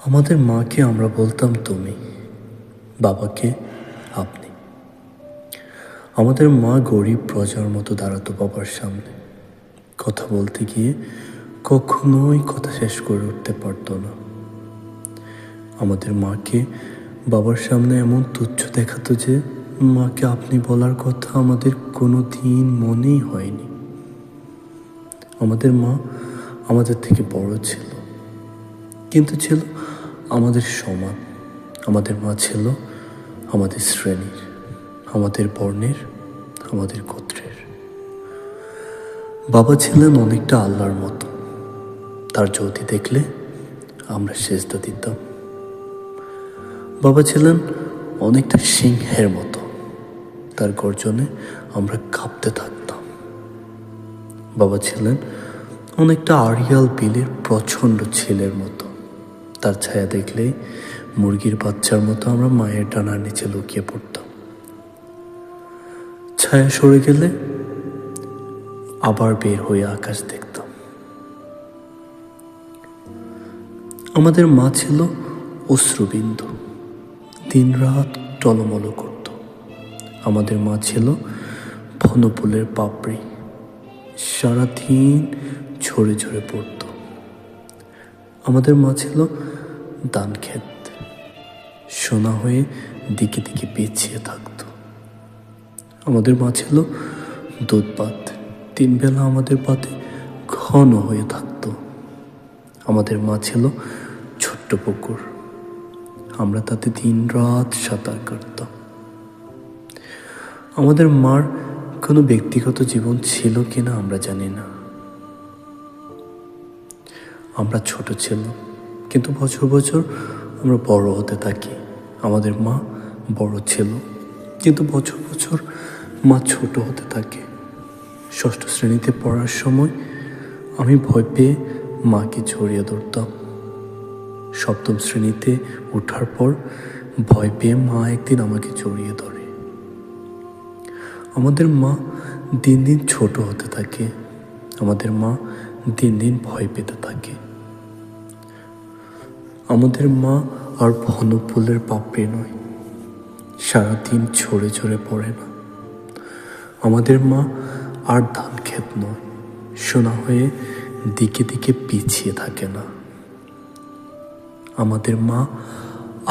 আমাদের মাকে আমরা বলতাম তুমি, বাবাকে আপনি। আমাদের মা গরিব প্রজার মতো দাঁড়াতো বাবার সামনে। কথা বলতে গিয়ে কখনোই কথা শেষ করে উঠতে পারতো না। আমাদের মাকে বাবার সামনে এমন তুচ্ছ দেখাতো যে মাকে আপনি বলার কথা আমাদের কোনো দিন মনেই হয়নি। আমাদের মা আমাদের থেকে বড় ছিল, কিন্তু ছিল আমাদের সমান। আমাদের মা ছিল আমাদের শ্রেণীর, আমাদের বর্ণের, আমাদের গোত্রের। বাবা ছিলেন অনেকটা আল্লাহর মতো। তার জ্যোতি দেখলে আমরা সেজদা দিতাম। বাবা ছিলেন অনেকটা সিংহের মতো। তার গর্জনে আমরা কাঁপতে থাকতাম। বাবা ছিলেন অনেকটা আড়িয়াল বিলের প্রচণ্ড ছেলের মতো। তার ছায়া দেখলেই মুরগির বাচ্চার মতো আমরা মায়ের ডানার নিচে লুকিয়ে পড়তাম। ছায়া সরে গেলে আবার বের হয়ে আকাশ দেখতাম। আমাদের মা ছিল অশ্রুবিন্দু, দিন রাত টলমল করত। আমাদের মা ছিল বনফুলের পাপড়ি, সারাদিন ঝরে ঝরে পড়ত। আমাদের মা ছিল ধান ক্ষেত, সোনা হয়ে দিকে দিকে পেঁচিয়ে থাকত। আমাদের মা ছিল দুধ পাত, 3 বেলা আমাদের পাতে ঘন হয়ে থাকত। আমাদের মা ছিল ছোট্ট পুকুর, আমরা তাতে দিন রাত সাঁতার কাটতাম। আমাদের মার কোনো ব্যক্তিগত জীবন ছিল কিনা আমরা জানি না। আমরা ছোট ছিলাম, কিন্তু বছর বছর আমরা বড় হতে থাকি। আমাদের মা বড় ছিল, কিন্তু বছর বছর মা ছোট হতে থাকে। 6ষ্ঠ শ্রেণীতে পড়ার সময় আমি ভয় পেয়ে মাকে জড়িয়ে ধরতাম। 7ম শ্রেণীতে ওঠার পর ভয় পেয়ে মা একদিন আমাকে জড়িয়ে ধরে। আমাদের মা দিন দিন ছোট হতে থাকে। আমাদের মা দিন দিন ভয় পেতে থাকে। আমাদের মা আর বনফুলের পাপড়ি নয়, সারাদিন ঝরে ঝরে পড়ে না। আমাদের মা আর ধান ক্ষেত নয়, সোনা হয়ে দিকে দিকে পিছিয়ে থাকে না। আমাদের মা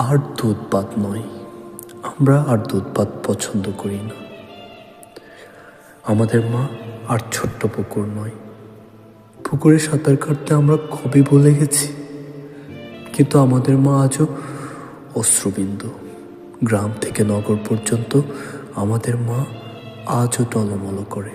আর দুধ ভাত নয়, আমরা আর দুধ ভাত পছন্দ করি না। আমাদের মা আর ছোট্ট পুকুর নয়, পুকুরে সাঁতার কাটতে আমরা খুবই ভুলে গেছি। কিন্তু আমাদের মা আজও অশ্রুবিন্দু, গ্রাম থেকে নগর পর্যন্ত আমাদের মা আজও টলমল করে।